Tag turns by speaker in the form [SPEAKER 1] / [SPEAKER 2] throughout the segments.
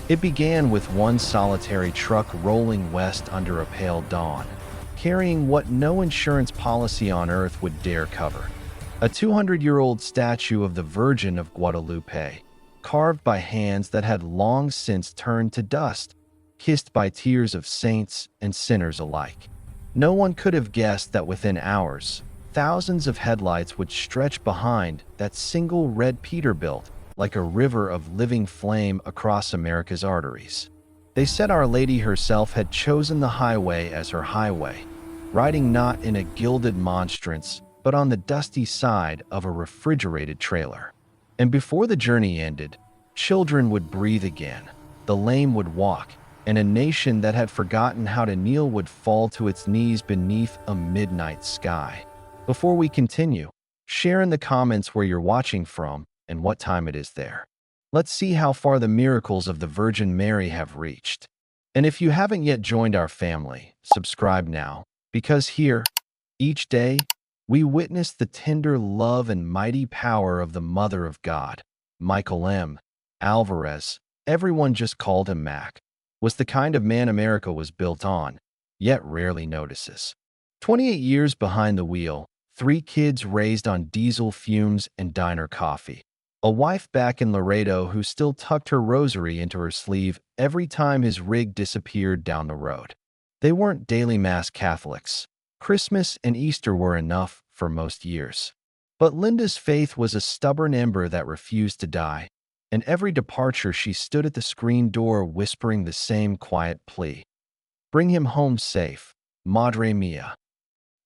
[SPEAKER 1] It began with one solitary truck rolling west under a pale dawn, carrying what no insurance policy on earth would dare cover: a 200-year-old statue of the Virgin of Guadalupe, carved by hands that had long since turned to dust, kissed by tears of saints and sinners alike. No one could have guessed that within hours, thousands of headlights would stretch behind that single red Peterbilt like a river of living flame across America's arteries. They said Our Lady herself had chosen the highway as her highway, riding not in a gilded monstrance, but on the dusty side of a refrigerated trailer. And before the journey ended, children would breathe again, the lame would walk, and a nation that had forgotten how to kneel would fall to its knees beneath a midnight sky. Before we continue, share in the comments where you're watching from and what time it is there. Let's see how far the miracles of the Virgin Mary have reached. And if you haven't yet joined our family, subscribe now, because here, each day, we witness the tender love and mighty power of the Mother of God. Michael M. Alvarez, everyone just called him Mac, was the kind of man America was built on, yet rarely notices. 28 years behind the wheel, 3 kids raised on diesel fumes and diner coffee. A wife back in Laredo who still tucked her rosary into her sleeve every time his rig disappeared down the road. They weren't daily mass Catholics. Christmas and Easter were enough for most years. But Linda's faith was a stubborn ember that refused to die, and every departure she stood at the screen door whispering the same quiet plea: "Bring him home safe, Madre Mia."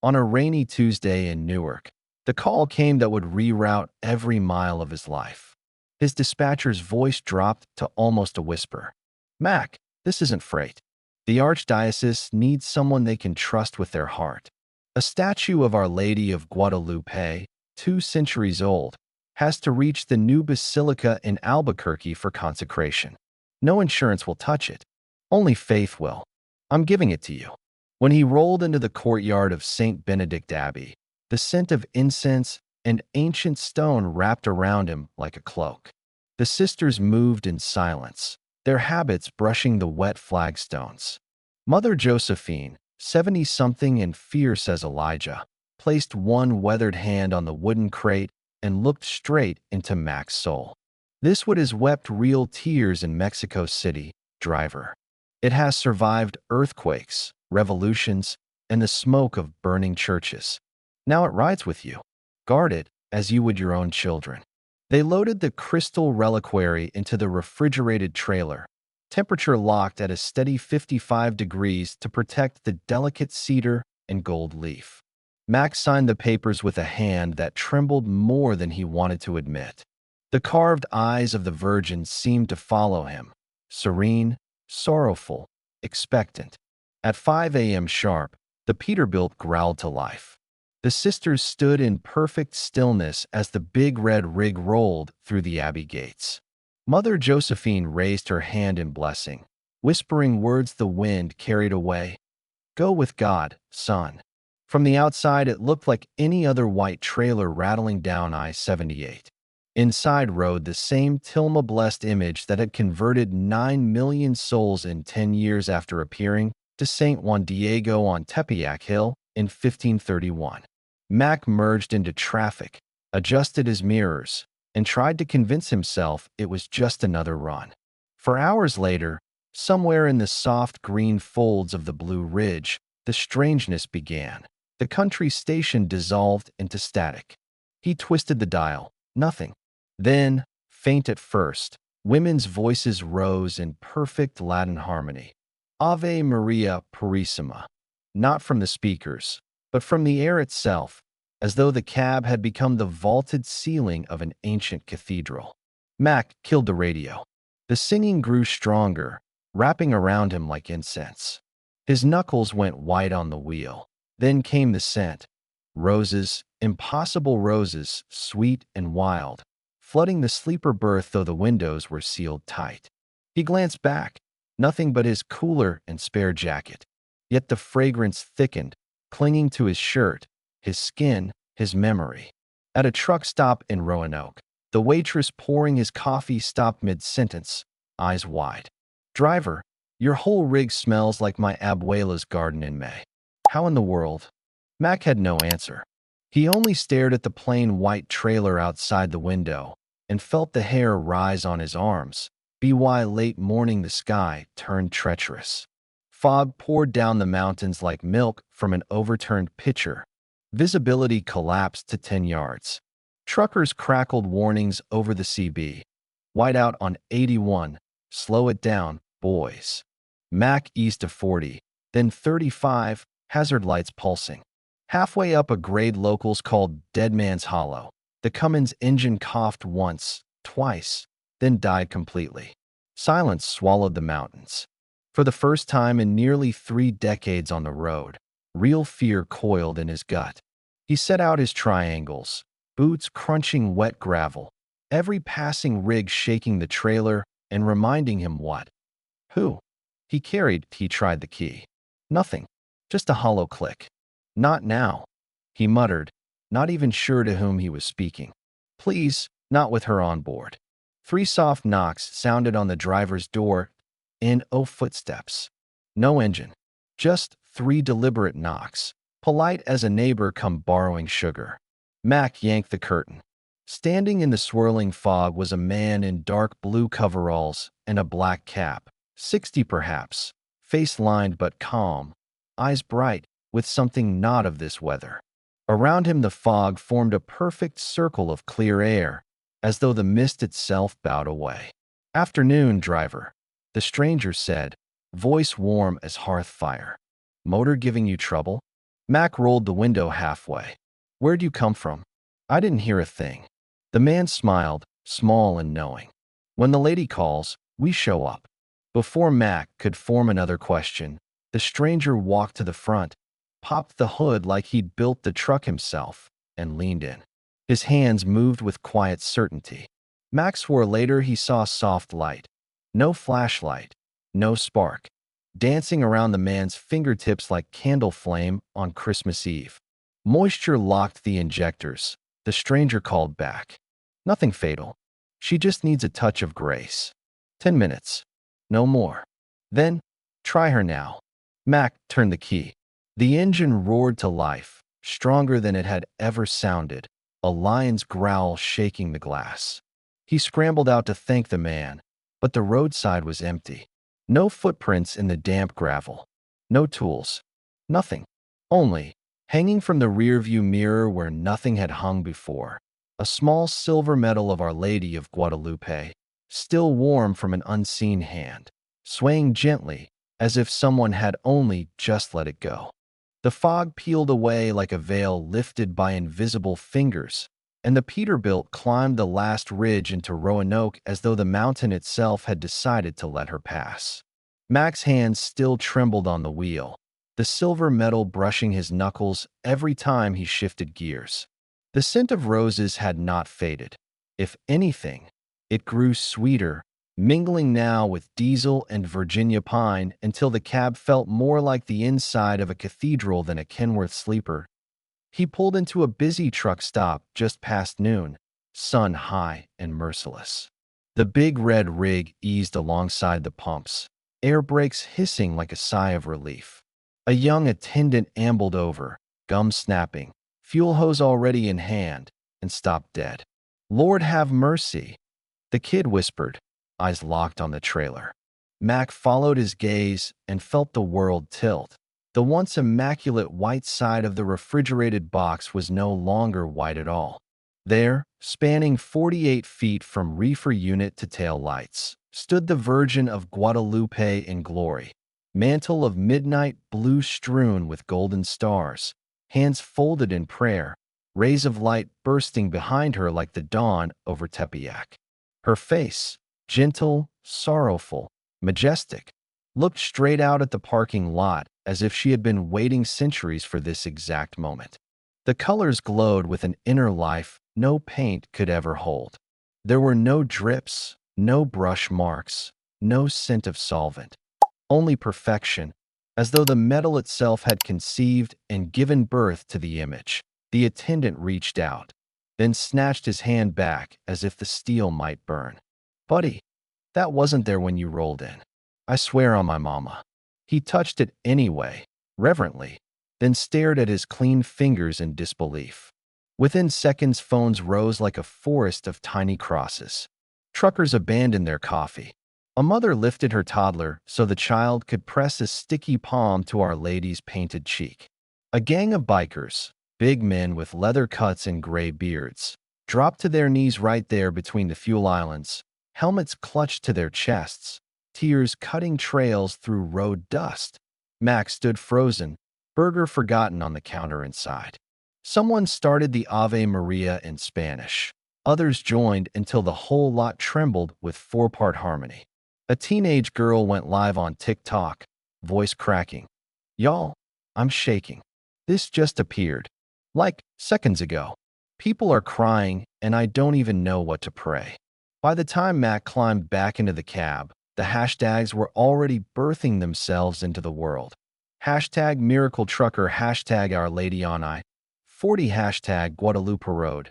[SPEAKER 1] On a rainy Tuesday in Newark, the call came that would reroute every mile of his life. His dispatcher's voice dropped to almost a whisper. "Mac, this isn't freight. The Archdiocese needs someone they can trust with their heart. A statue of Our Lady of Guadalupe, 2 centuries old, has to reach the new basilica in Albuquerque for consecration. No insurance will touch it. Only faith will. I'm giving it to you." When he rolled into the courtyard of St. Benedict Abbey, the scent of incense and ancient stone wrapped around him like a cloak. The sisters moved in silence, their habits brushing the wet flagstones. Mother Josephine, 70-something and fierce as Elijah, placed one weathered hand on the wooden crate and looked straight into Mac's soul. "This wood has wept real tears in Mexico City, driver. It has survived earthquakes, revolutions, and the smoke of burning churches. Now it rides with you. Guard it as you would your own children." They loaded the crystal reliquary into the refrigerated trailer, temperature locked at a steady 55 degrees to protect the delicate cedar and gold leaf. Max signed the papers with a hand that trembled more than he wanted to admit. The carved eyes of the Virgin seemed to follow him, serene, sorrowful, expectant. At 5 a.m. sharp, the Peterbilt growled to life. The sisters stood in perfect stillness as the big red rig rolled through the abbey gates. Mother Josephine raised her hand in blessing, whispering words the wind carried away. "Go with God, son." From the outside, it looked like any other white trailer rattling down I-78. Inside rode the same Tilma-blessed image that had converted 9 million souls in 10 years after appearing to St. Juan Diego on Tepeyac Hill in 1531. Mac merged into traffic, adjusted his mirrors, and tried to convince himself it was just another run. For hours later, somewhere in the soft green folds of the Blue Ridge, the strangeness began. The country station dissolved into static. He twisted the dial. Nothing. Then, faint at first, women's voices rose in perfect Latin harmony. Ave Maria Purissima. Not from the speakers, but from the air itself, as though the cab had become the vaulted ceiling of an ancient cathedral. Mac killed the radio. The singing grew stronger, wrapping around him like incense. His knuckles went white on the wheel. Then came the scent. Roses, impossible roses, sweet and wild, flooding the sleeper berth though the windows were sealed tight. He glanced back. Nothing but his cooler and spare jacket. Yet the fragrance thickened, clinging to his shirt, his skin, his memory. At a truck stop in Roanoke, the waitress pouring his coffee stopped mid-sentence, eyes wide. Driver, your whole rig smells like my abuela's garden in May. How in the world? Mac had no answer. He only stared at the plain white trailer outside the window and felt the hair rise on his arms. By late morning the sky turned treacherous. Fog poured down the mountains like milk from an overturned pitcher. Visibility collapsed to 10 yards. Truckers crackled warnings over the CB. Whiteout on 81. Slow it down, boys. Mac east of 40, then 35, hazard lights pulsing. Halfway up a grade locals called Dead Man's Hollow. The Cummins engine coughed once, twice, then died completely. Silence swallowed the mountains. For the first time in nearly 3 decades on the road, real fear coiled in his gut. He set out his triangles, boots crunching wet gravel, every passing rig shaking the trailer and reminding him what? Who? He tried the key. Nothing. Just a hollow click. Not now, he muttered, not even sure to whom he was speaking. Please, not with her on board. 3 soft knocks sounded on the driver's door, and footsteps. No engine. Just 3 deliberate knocks, polite as a neighbor come borrowing sugar. Mac yanked the curtain. Standing in the swirling fog was a man in dark blue coveralls and a black cap, 60 perhaps, face lined but calm, eyes bright, with something not of this weather. Around him the fog formed a perfect circle of clear air, as though the mist itself bowed away. Afternoon, driver, the stranger said, voice warm as hearth fire. Motor giving you trouble? Mac rolled the window halfway. Where'd you come from? I didn't hear a thing. The man smiled, small and knowing. When the lady calls, we show up. Before Mac could form another question, the stranger walked to the front, popped the hood like he'd built the truck himself, and leaned in. His hands moved with quiet certainty. Mac swore later he saw soft light. No flashlight, no spark, dancing around the man's fingertips like candle flame on Christmas Eve. Moisture locked the injectors. The stranger called back. Nothing fatal. She just needs a touch of grace. 10 minutes. No more. Then, try her now. Mac turned the key. The engine roared to life, stronger than it had ever sounded, a lion's growl shaking the glass. He scrambled out to thank the man, but the roadside was empty. No footprints in the damp gravel. No tools. Nothing. Only, hanging from the rearview mirror where nothing had hung before, a small silver medal of Our Lady of Guadalupe, still warm from an unseen hand, swaying gently as if someone had only just let it go. The fog peeled away like a veil lifted by invisible fingers, and the Peterbilt climbed the last ridge into Roanoke as though the mountain itself had decided to let her pass. Mac's hands still trembled on the wheel, the silver metal brushing his knuckles every time he shifted gears. The scent of roses had not faded. If anything, it grew sweeter, mingling now with diesel and Virginia pine until the cab felt more like the inside of a cathedral than a Kenworth sleeper. He pulled into a busy truck stop just past noon, sun high and merciless. The big red rig eased alongside the pumps, air brakes hissing like a sigh of relief. A young attendant ambled over, gum snapping, fuel hose already in hand, and stopped dead. Lord have mercy, the kid whispered, eyes locked on the trailer. Mac followed his gaze and felt the world tilt. The once immaculate white side of the refrigerated box was no longer white at all. There, spanning 48 feet from reefer unit to tail lights, stood the Virgin of Guadalupe in glory, mantle of midnight blue strewn with golden stars, hands folded in prayer, rays of light bursting behind her like the dawn over Tepeyac. Her face, gentle, sorrowful, majestic, looked straight out at the parking lot as if she had been waiting centuries for this exact moment. The colors glowed with an inner life no paint could ever hold. There were no drips, no brush marks, no scent of solvent. Only perfection, as though the metal itself had conceived and given birth to the image. The attendant reached out, then snatched his hand back as if the steel might burn. Buddy, that wasn't there when you rolled in. I swear on my mama. He touched it anyway, reverently, then stared at his clean fingers in disbelief. Within seconds, phones rose like a forest of tiny crosses. Truckers abandoned their coffee. A mother lifted her toddler so the child could press a sticky palm to Our Lady's painted cheek. A gang of bikers, big men with leather cuts and gray beards, dropped to their knees right there between the fuel islands, helmets clutched to their chests, tears cutting trails through road dust. Max stood frozen, burger forgotten on the counter inside. Someone started the Ave Maria in Spanish. Others joined until the whole lot trembled with four-part harmony. A teenage girl went live on TikTok, voice cracking. Y'all, I'm shaking. This just appeared. Like seconds ago. People are crying, and I don't even know what to pray. By the time Mac climbed back into the cab, the hashtags were already birthing themselves into the world. Hashtag Miracle Trucker, hashtag Our Lady on I-40, hashtag Guadalupe Road.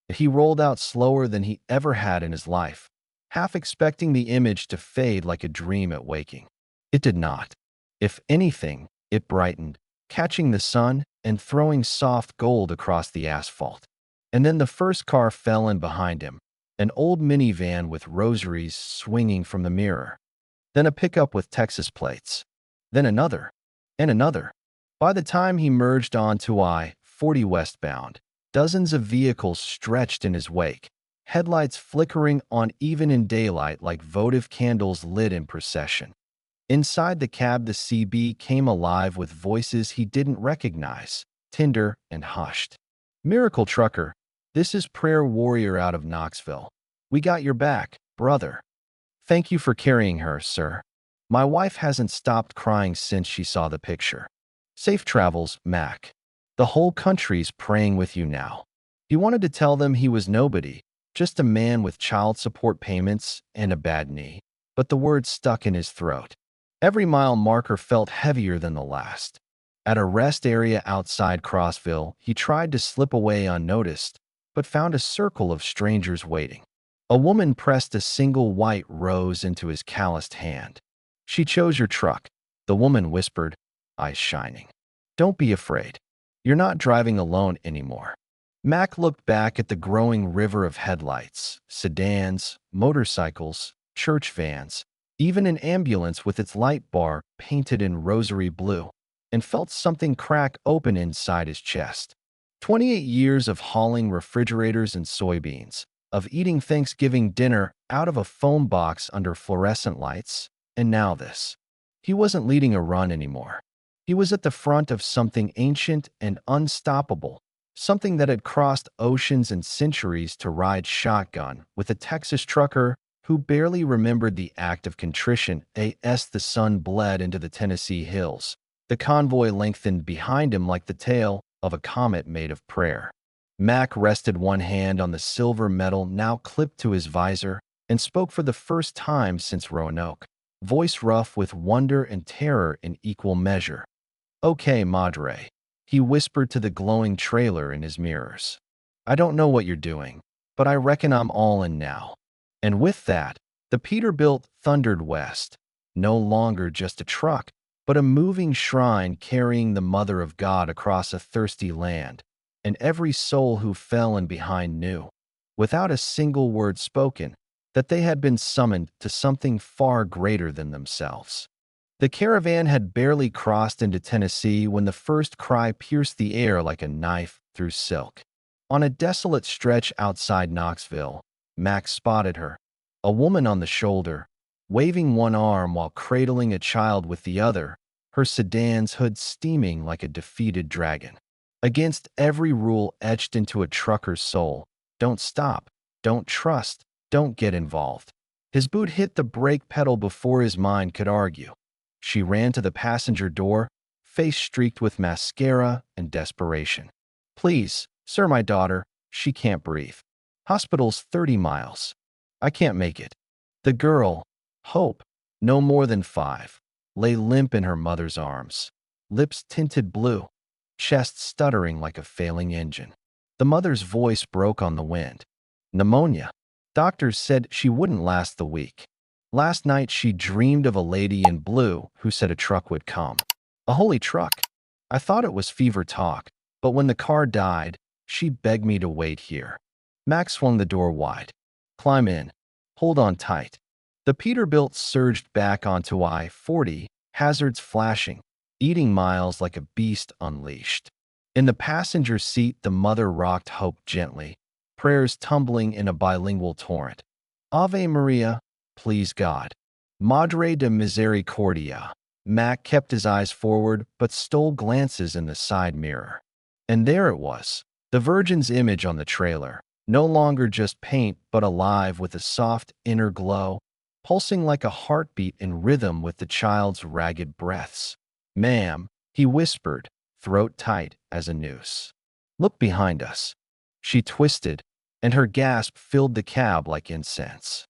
[SPEAKER 1] He rolled out slower than he ever had in his life, half expecting the image to fade like a dream at waking. It did not. If anything, it brightened, catching the sun and throwing soft gold across the asphalt. And then the first car fell in behind him, an old minivan with rosaries swinging from the mirror. Then a pickup with Texas plates. Then another. And another. By the time he merged onto I-40 westbound, dozens of vehicles stretched in his wake, headlights flickering on even in daylight like votive candles lit in procession. Inside the cab, the CB came alive with voices he didn't recognize, tender and hushed. Miracle Trucker, this is Prayer Warrior out of Knoxville. We got your back, brother. Thank you for carrying her, sir. My wife hasn't stopped crying since she saw the picture. Safe travels, Mac. The whole country's praying with you now. He wanted to tell them he was nobody, just a man with child support payments and a bad knee, but the words stuck in his throat. Every mile marker felt heavier than the last. At a rest area outside Crossville, he tried to slip away unnoticed, but found a circle of strangers waiting. A woman pressed a single white rose into his calloused hand. She chose your truck, the woman whispered, eyes shining. Don't be afraid. You're not driving alone anymore. Mac looked back at the growing river of headlights, sedans, motorcycles, church vans, even an ambulance with its light bar painted in rosary blue, and felt something crack open inside his chest. 28 years of hauling refrigerators and soybeans, of eating Thanksgiving dinner out of a foam box under fluorescent lights, and now this. He wasn't leading a run anymore. He was at the front of something ancient and unstoppable, something that had crossed oceans and centuries to ride shotgun with a Texas trucker who barely remembered the act of contrition as the sun bled into the Tennessee hills. The convoy lengthened behind him like the tail of a comet made of prayer. Mac rested one hand on the silver medal now clipped to his visor and spoke for the first time since Roanoke, voice rough with wonder and terror in equal measure. Okay, Madre, he whispered to the glowing trailer in his mirrors. I don't know what you're doing, but I reckon I'm all in now. And with that, the Peterbilt thundered west, no longer just a truck, but a moving shrine carrying the Mother of God across a thirsty land, and every soul who fell in behind knew, without a single word spoken, that they had been summoned to something far greater than themselves. The caravan had barely crossed into Tennessee when the first cry pierced the air like a knife through silk. On a desolate stretch outside Knoxville, Max spotted her, a woman on the shoulder, waving one arm while cradling a child with the other, her sedan's hood steaming like a defeated dragon. Against every rule etched into a trucker's soul, don't stop, don't trust, don't get involved. His boot hit the brake pedal before his mind could argue. She ran to the passenger door, face streaked with mascara and desperation. Please, sir, my daughter, she can't breathe. Hospital's 30 miles. I can't make it. The girl, Hope, no more than 5, lay limp in her mother's arms, lips tinted blue, chest stuttering like a failing engine. The mother's voice broke on the wind. Pneumonia. Doctors said she wouldn't last the week. Last night she dreamed of a lady in blue who said a truck would come. A holy truck. I thought it was fever talk, but when the car died, she begged me to wait here. Max swung the door wide. Climb in. Hold on tight. The Peterbilt surged back onto I-40, hazards flashing, eating miles like a beast unleashed. In the passenger seat, the mother rocked Hope gently, prayers tumbling in a bilingual torrent. Ave Maria, please God. Madre de Misericordia. Mac kept his eyes forward but stole glances in the side mirror. And there it was, the Virgin's image on the trailer, no longer just paint but alive with a soft inner glow, pulsing like a heartbeat in rhythm with the child's ragged breaths. Ma'am, he whispered, throat tight as a noose. Look behind us. She twisted, and her gasp filled the cab like incense.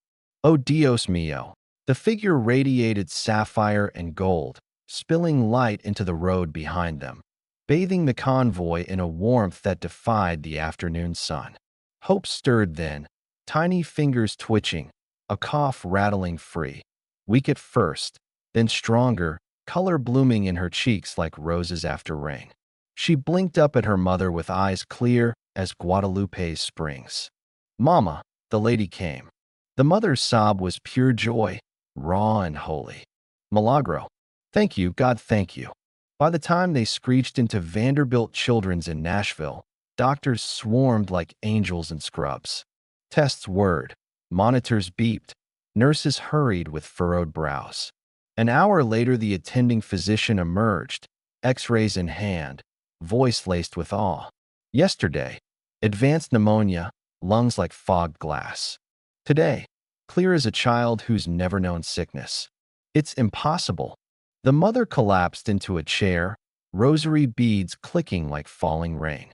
[SPEAKER 1] Oh Dios mio. The figure radiated sapphire and gold, spilling light into the road behind them, bathing the convoy in a warmth that defied the afternoon sun. Hope stirred then, tiny fingers twitching, a cough rattling free. Weak at first, then stronger, color blooming in her cheeks like roses after rain. She blinked up at her mother with eyes clear as Guadalupe's springs. Mama, the lady came. The mother's sob was pure joy, raw and holy. Milagro. Thank you, God, thank you. By the time they screeched into Vanderbilt Children's in Nashville, doctors swarmed like angels in scrubs. Tests whirred, monitors beeped, nurses hurried with furrowed brows. An hour later, the attending physician emerged, x-rays in hand, voice laced with awe. Yesterday, advanced pneumonia, lungs like fogged glass. Today, clear as a child who's never known sickness. It's impossible. The mother collapsed into a chair, rosary beads clicking like falling rain.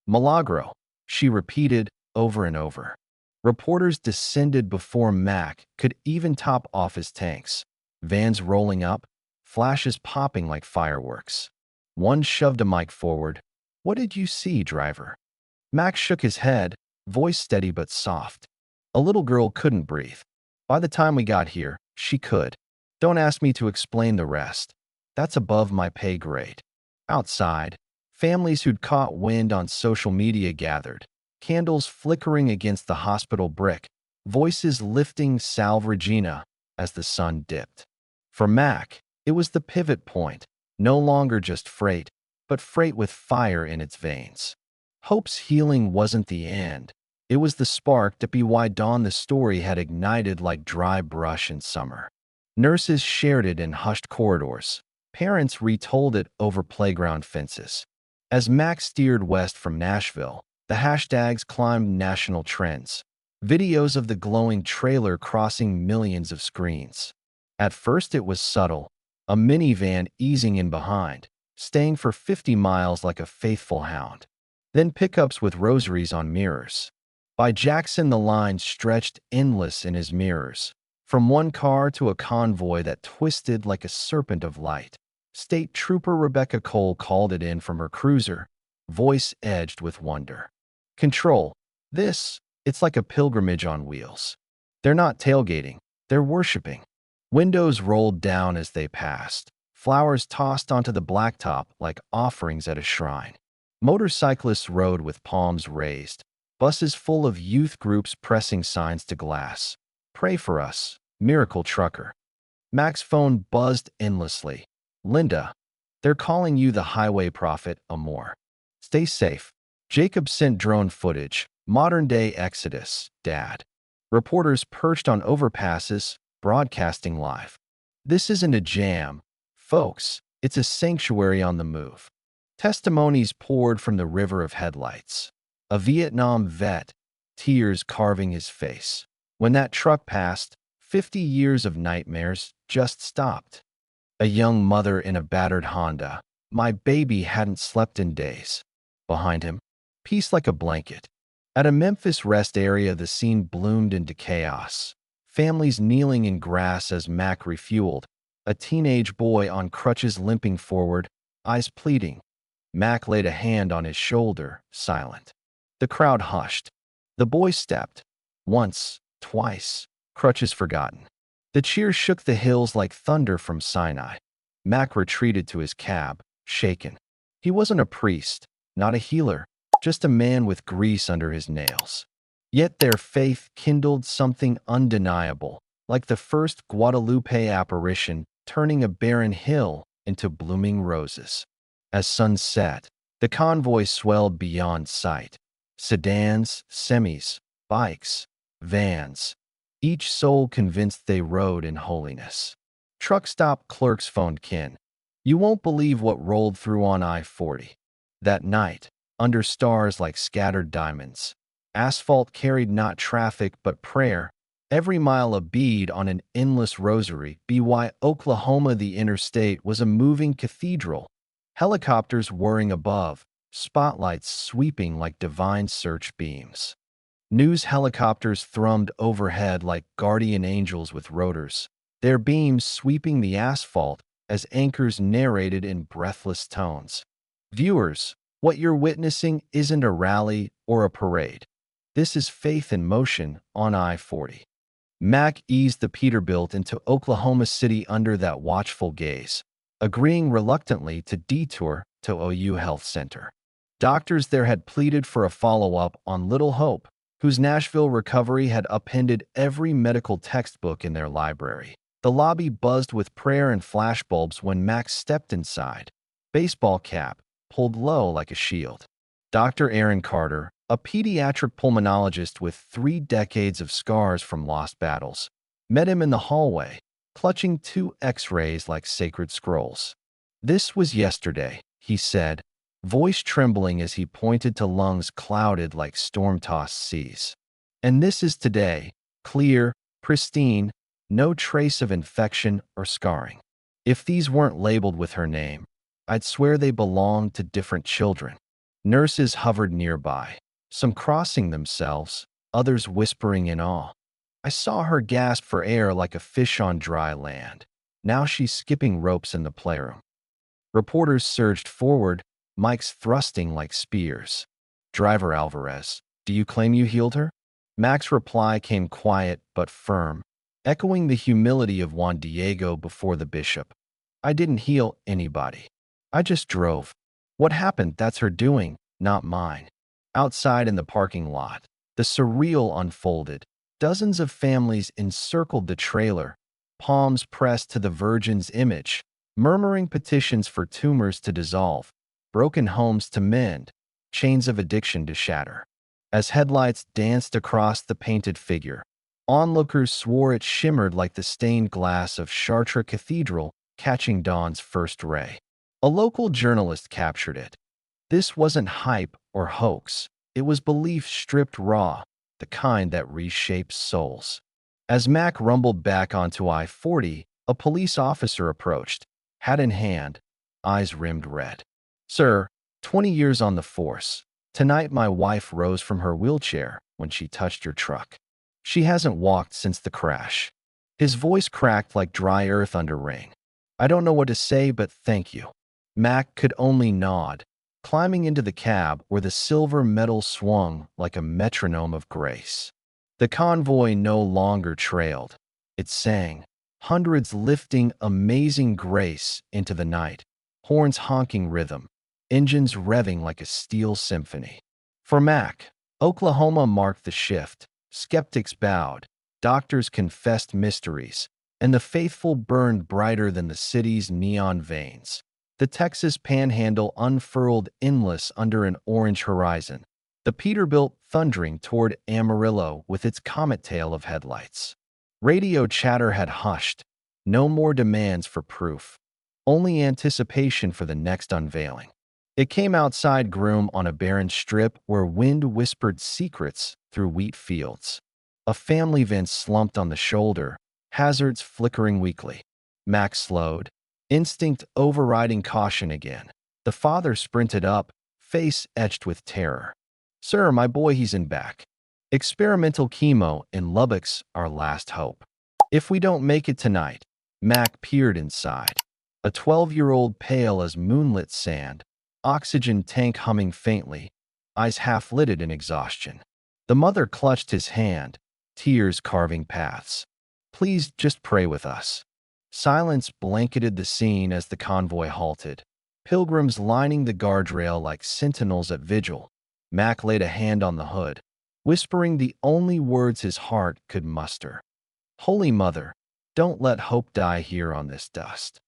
[SPEAKER 1] Milagro, she repeated over and over. Reporters descended before Mac could even top off his tanks. Vans rolling up, flashes popping like fireworks. One shoved a mic forward. What did you see, driver? Mac shook his head, voice steady but soft. A little girl couldn't breathe. By the time we got here, she could. Don't ask me to explain the rest. That's above my pay grade. Outside, families who'd caught wind on social media gathered, candles flickering against the hospital brick, voices lifting Salve Regina as the sun dipped. For Mac, it was the pivot point, no longer just freight, but freight with fire in its veins. Hope's healing wasn't the end. It was the spark to be why Dawn the story had ignited like dry brush in summer. Nurses shared it in hushed corridors. Parents retold it over playground fences. As Max steered west from Nashville, the hashtags climbed national trends. Videos of the glowing trailer crossing millions of screens. At first it was subtle, a minivan easing in behind, staying for 50 miles like a faithful hound. Then pickups with rosaries on mirrors. By Jackson, the line stretched endless in his mirrors, from one car to a convoy that twisted like a serpent of light. State Trooper Rebecca Cole called it in from her cruiser, voice edged with wonder. Control. It's like a pilgrimage on wheels. They're not tailgating, they're worshiping. Windows rolled down as they passed, flowers tossed onto the blacktop like offerings at a shrine. Motorcyclists rode with palms raised, buses full of youth groups pressing signs to glass. Pray for us, miracle trucker. Mac's phone buzzed endlessly. Linda, they're calling you the highway prophet, Amor. Stay safe. Jacob sent drone footage, modern-day Exodus, Dad. Reporters perched on overpasses, broadcasting live. This isn't a jam, folks. It's a sanctuary on the move. Testimonies poured from the river of headlights. A Vietnam vet, tears carving his face. When that truck passed, 50 years of nightmares just stopped. A young mother in a battered Honda. My baby hadn't slept in days. Behind him, peace like a blanket. At a Memphis rest area, the scene bloomed into chaos. Families kneeling in grass as Mac refueled. A teenage boy on crutches limping forward, eyes pleading. Mac laid a hand on his shoulder, silent. The crowd hushed. The boy stepped. Once, twice, crutches forgotten. The cheers shook the hills like thunder from Sinai. Mac retreated to his cab, shaken. He wasn't a priest, not a healer, just a man with grease under his nails. Yet their faith kindled something undeniable, like the first Guadalupe apparition turning a barren hill into blooming roses. As sun set, the convoy swelled beyond sight. Sedans, semis, bikes, vans, each soul convinced they rode in holiness. Truck stop clerks phoned kin. You won't believe what rolled through on I-40. That night, under stars like scattered diamonds, asphalt carried not traffic but prayer, every mile a bead on an endless rosary. By Oklahoma, the interstate was a moving cathedral, helicopters whirring above, spotlights sweeping like divine search beams. News helicopters thrummed overhead like guardian angels with rotors, their beams sweeping the asphalt as anchors narrated in breathless tones. Viewers, what you're witnessing isn't a rally or a parade. This is faith in motion on I-40. Mac eased the Peterbilt into Oklahoma City under that watchful gaze, agreeing reluctantly to detour to OU Health Center. Doctors there had pleaded for a follow-up on Little Hope, whose Nashville recovery had upended every medical textbook in their library. The lobby buzzed with prayer and flashbulbs when Max stepped inside, baseball cap pulled low like a shield. Dr. Aaron Carter, a pediatric pulmonologist with 3 decades of scars from lost battles, met him in the hallway, clutching 2 X-rays like sacred scrolls. "This was yesterday," he said, voice trembling as he pointed to lungs clouded like storm-tossed seas. "And this is today, clear, pristine, no trace of infection or scarring. If these weren't labeled with her name, I'd swear they belonged to different children." Nurses hovered nearby, some crossing themselves, others whispering in awe. "I saw her gasp for air like a fish on dry land. Now she's skipping ropes in the playroom." Reporters surged forward, mics thrusting like spears. "Driver Alvarez, do you claim you healed her?" Mac's reply came quiet but firm, echoing the humility of Juan Diego before the bishop. "I didn't heal anybody. I just drove. What happened, that's her doing, not mine." Outside in the parking lot, the surreal unfolded. Dozens of families encircled the trailer, palms pressed to the Virgin's image, murmuring petitions for tumors to dissolve, broken homes to mend, chains of addiction to shatter. As headlights danced across the painted figure, onlookers swore it shimmered like the stained glass of Chartres Cathedral catching dawn's first ray. A local journalist captured it. This wasn't hype or hoax. It was belief stripped raw, the kind that reshapes souls. As Mac rumbled back onto I-40, a police officer approached, hat in hand, eyes rimmed red. "Sir, 20 years on the force. Tonight my wife rose from her wheelchair when she touched your truck. She hasn't walked since the crash." His voice cracked like dry earth under rain. "I don't know what to say, but thank you." Mac could only nod, climbing into the cab where the silver metal swung like a metronome of grace. The convoy no longer trailed. It sang, hundreds lifting amazing grace into the night, horns honking rhythm, engines revving like a steel symphony. For Mac, Oklahoma marked the shift. Skeptics bowed, doctors confessed mysteries, and the faithful burned brighter than the city's neon veins. The Texas Panhandle unfurled endless under an orange horizon, the Peterbilt thundering toward Amarillo with its comet tail of headlights. Radio chatter had hushed, no more demands for proof, only anticipation for the next unveiling. It came outside Groom on a barren strip where wind whispered secrets through wheat fields. A family van slumped on the shoulder, hazards flickering weakly. Max slowed, instinct overriding caution again. The father sprinted up, face etched with terror. "Sir, my boy, he's in back. Experimental chemo in Lubbock's our last hope. If we don't make it tonight." Mac peered inside. A 12-year-old pale as moonlit sand, oxygen tank humming faintly, eyes half-lidded in exhaustion. The mother clutched his hand, tears carving paths. Please just pray with us." Silence blanketed the scene as the convoy halted. Pilgrims lining the guardrail like sentinels at vigil. Mac laid a hand on the hood, whispering the only words his heart could muster. "Holy Mother, don't let hope die here on this dust."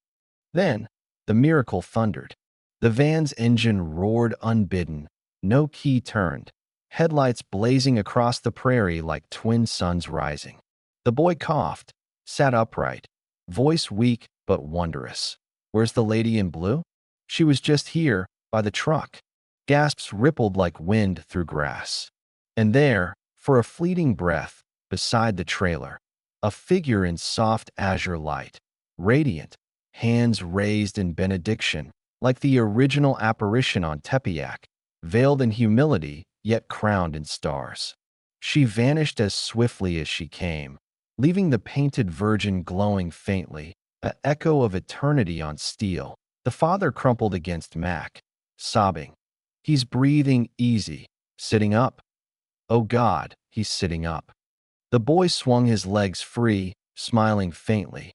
[SPEAKER 1] Then, the miracle thundered. The van's engine roared unbidden, no key turned, headlights blazing across the prairie like twin suns rising. The boy coughed, sat upright, voice weak but wondrous. "Where's the lady in blue?" "She was just here, by the truck." Gasps rippled like wind through grass. And there, for a fleeting breath, beside the trailer, a figure in soft azure light, radiant, hands raised in benediction, like the original apparition on Tepeyac, veiled in humility yet crowned in stars. She vanished as swiftly as she came, leaving the painted Virgin glowing faintly, an echo of eternity on steel. The father crumpled against Mac, sobbing. "He's breathing easy, sitting up. Oh God, he's sitting up." The boy swung his legs free, smiling faintly.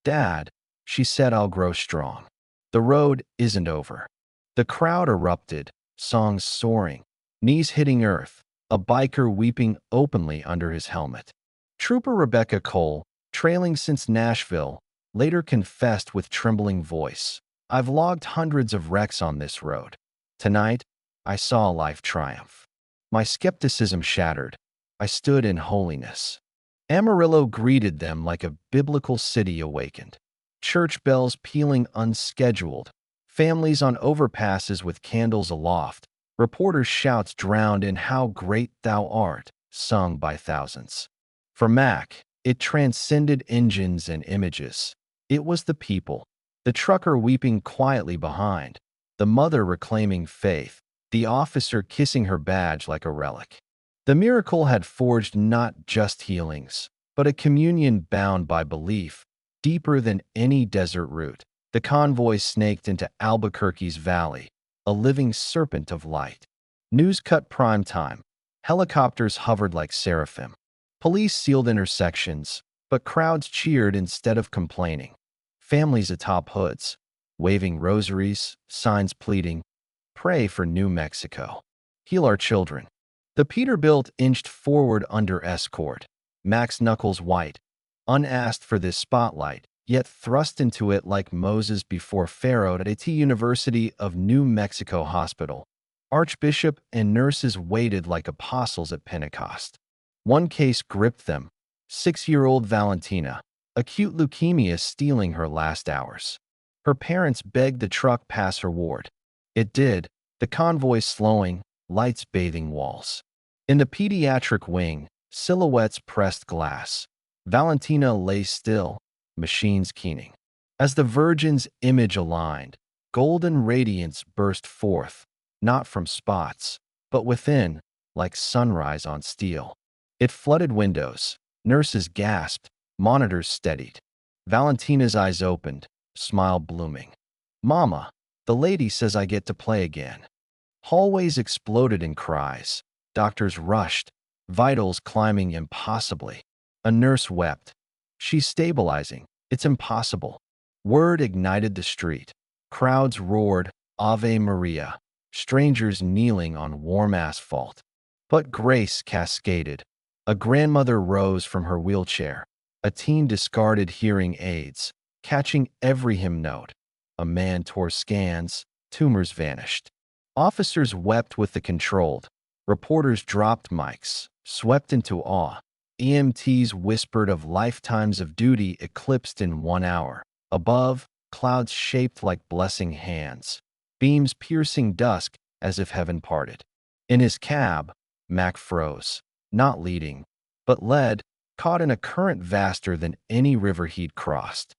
[SPEAKER 1] "Dad," she said, "I'll grow strong. The road isn't over." The crowd erupted, songs soaring, knees hitting earth, a biker weeping openly under his helmet. Trooper Rebecca Cole, trailing since Nashville, later confessed with trembling voice, "I've logged hundreds of wrecks on this road. Tonight, I saw life triumph. My skepticism shattered. I stood in holiness." Amarillo greeted them like a biblical city awakened. Church bells pealing unscheduled, families on overpasses with candles aloft, reporters' shouts drowned in "How great thou art," sung by thousands. For Mac, it transcended engines and images. It was the people, the trucker weeping quietly behind, the mother reclaiming faith, the officer kissing her badge like a relic. The miracle had forged not just healings, but a communion bound by belief, deeper than any desert route. The convoy snaked into Albuquerque's valley, a living serpent of light. News cut prime time. Helicopters hovered like seraphim. Police sealed intersections, but crowds cheered instead of complaining. Families atop hoods, waving rosaries, signs pleading, "Pray for New Mexico. Heal our children." The Peterbilt inched forward under escort, Mac's knuckles white, unasked for this spotlight, yet thrust into it like Moses before Pharaoh at the University of New Mexico Hospital. Archbishop and nurses waited like apostles at Pentecost. One case gripped them, 6-year-old Valentina, acute leukemia stealing her last hours. Her parents begged the truck pass her ward. It did, the convoy slowing, lights bathing walls. In the pediatric wing, silhouettes pressed glass. Valentina lay still, machines keening. As the Virgin's image aligned, golden radiance burst forth, not from spots, but within, like sunrise on steel. It flooded windows. Nurses gasped, monitors steadied. Valentina's eyes opened, smile blooming. "Mama, the lady says I get to play again." Hallways exploded in cries. Doctors rushed, vitals climbing impossibly. A nurse wept. "She's stabilizing. It's impossible." Word ignited the street. Crowds roared, "Ave Maria," strangers kneeling on warm asphalt. But grace cascaded. A grandmother rose from her wheelchair. A teen discarded hearing aids, catching every hymn note. A man tore scans, tumors vanished. Officers wept with the controlled. Reporters dropped mics, swept into awe. EMTs whispered of lifetimes of duty eclipsed in 1 hour. Above, clouds shaped like blessing hands, beams piercing dusk as if heaven parted. In his cab, Mac froze, not leading, but led, caught in a current vaster than any river he'd crossed.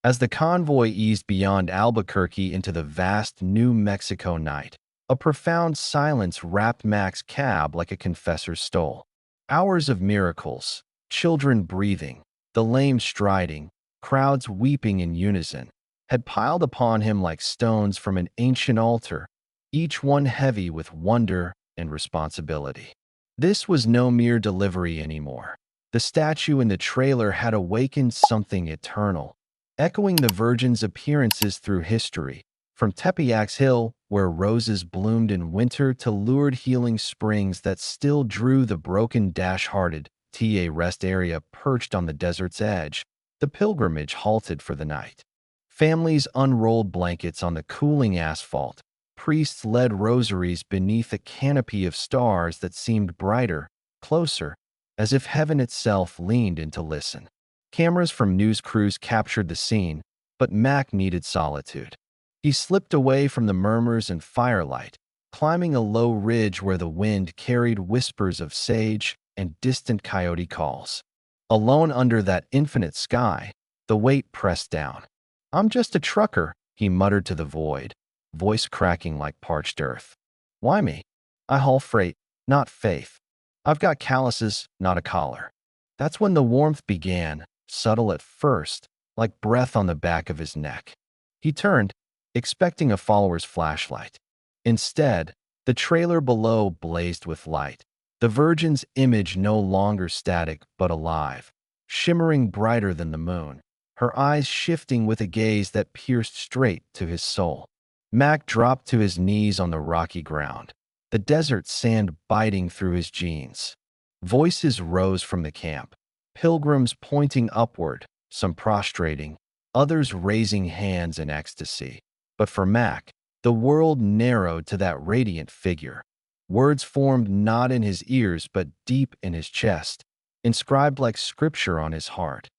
[SPEAKER 1] As the convoy eased beyond Albuquerque into the vast New Mexico night, a profound silence wrapped Mac's cab like a confessor's stole. Hours of miracles, children breathing, the lame striding, crowds weeping in unison, had piled upon him like stones from an ancient altar, each one heavy with wonder and responsibility. This was no mere delivery anymore. The statue in the trailer had awakened something eternal, echoing the Virgin's appearances through history, from Tepeyac Hill, where roses bloomed in winter, to lurid healing springs that still drew the broken, dash-hearted Ta rest area perched on the desert's edge. The pilgrimage halted for the night. Families unrolled blankets on the cooling asphalt. Priests led rosaries beneath a canopy of stars that seemed brighter, closer, as if heaven itself leaned in to listen. Cameras from news crews captured the scene, but Mac needed solitude. He slipped away from the murmurs and firelight, climbing a low ridge where the wind carried whispers of sage and distant coyote calls. Alone under that infinite sky, the weight pressed down. "I'm just a trucker," he muttered to the void, voice cracking like parched earth. "Why me? I haul freight, not faith. I've got calluses, not a collar." That's when the warmth began, subtle at first, like breath on the back of his neck. He turned, expecting a follower's flashlight. Instead, the trailer below blazed with light, the Virgin's image no longer static but alive, shimmering brighter than the moon, her eyes shifting with a gaze that pierced straight to his soul. Mac dropped to his knees on the rocky ground, the desert sand biting through his jeans. Voices rose from the camp, pilgrims pointing upward, some prostrating, others raising hands in ecstasy. But for Mac, the world narrowed to that radiant figure. Words formed not in his ears but deep in his chest, inscribed like scripture on his heart.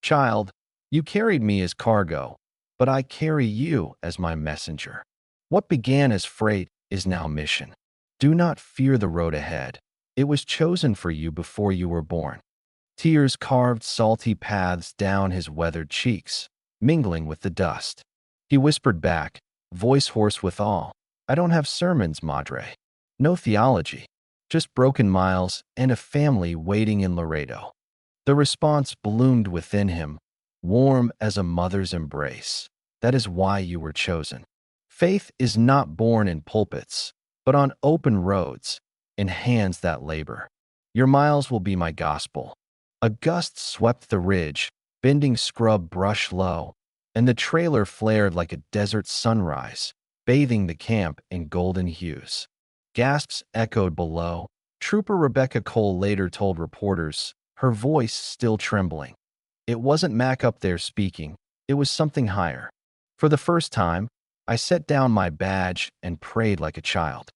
[SPEAKER 1] "Child, you carried me as cargo, but I carry you as my messenger. What began as freight is now mission. Do not fear the road ahead. It was chosen for you before you were born." Tears carved salty paths down his weathered cheeks, mingling with the dust. He whispered back, voice hoarse with awe, "I don't have sermons, Madre. No theology. Just broken miles and a family waiting in Laredo." The response bloomed within him, warm as a mother's embrace. "That is why you were chosen. Faith is not born in pulpits, but on open roads, in hands that labor. Your miles will be my gospel." A gust swept the ridge, bending scrub brush low, and the trailer flared like a desert sunrise, bathing the camp in golden hues. Gasps echoed below. Trooper Rebecca Cole later told reporters, her voice still trembling. "It wasn't Mac up there speaking, it was something higher. For the first time, I set down my badge and prayed like a child."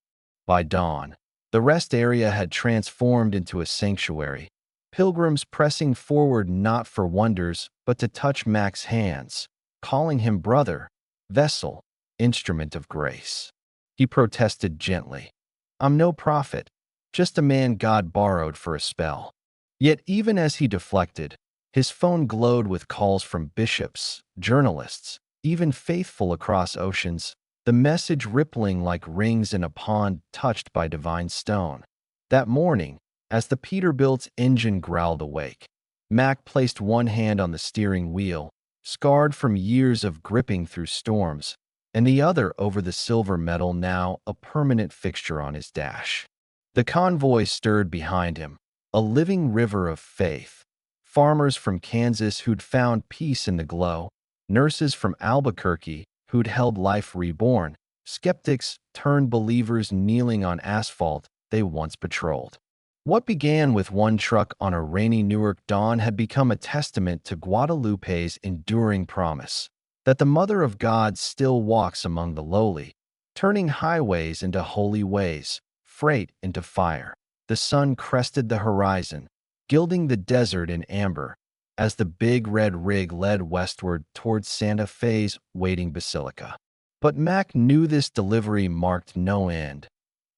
[SPEAKER 1] By dawn, the rest area had transformed into a sanctuary, pilgrims pressing forward not for wonders but to touch Mac's hands, calling him brother, vessel, instrument of grace. He protested gently, "I'm no prophet, just a man God borrowed for a spell." Yet even as he deflected, his phone glowed with calls from bishops, journalists, even faithful across oceans, the message rippling like rings in a pond touched by divine stone. That morning, as the Peterbilt's engine growled awake, Mac placed one hand on the steering wheel, scarred from years of gripping through storms, and the other over the silver medal, now a permanent fixture on his dash. The convoy stirred behind him, a living river of faith. Farmers from Kansas who'd found peace in the glow, nurses from Albuquerque who'd held life reborn, skeptics turned believers kneeling on asphalt they once patrolled. What began with one truck on a rainy Newark dawn had become a testament to Guadalupe's enduring promise that the Mother of God still walks among the lowly, turning highways into holy ways, freight into fire. The sun crested the horizon, gilding the desert in amber, as the big red rig led westward towards Santa Fe's waiting basilica. But Mac knew this delivery marked no end,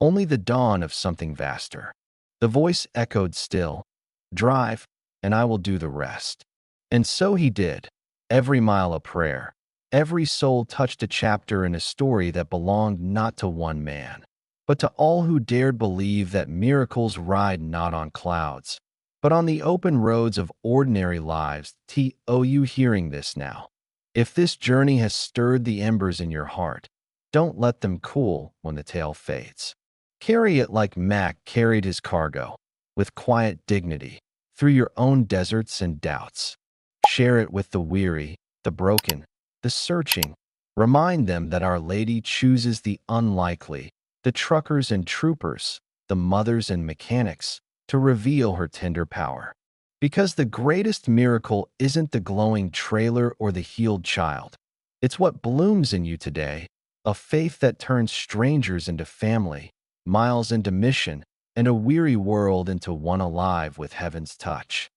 [SPEAKER 1] only the dawn of something vaster. The voice echoed still, "Drive, and I will do the rest." And so he did, every mile a prayer. Every soul touched a chapter in a story that belonged not to one man, but to all who dared believe that miracles ride not on clouds, but on the open roads of ordinary lives. You hearing this now? If this journey has stirred the embers in your heart, don't let them cool when the tale fades. Carry it like Mac carried his cargo, with quiet dignity, through your own deserts and doubts. Share it with the weary, the broken, the searching. Remind them that Our Lady chooses the unlikely, the truckers and troopers, the mothers and mechanics, to reveal her tender power. Because the greatest miracle isn't the glowing trailer or the healed child. It's what blooms in you today, a faith that turns strangers into family, miles into mission, and a weary world into one alive with heaven's touch.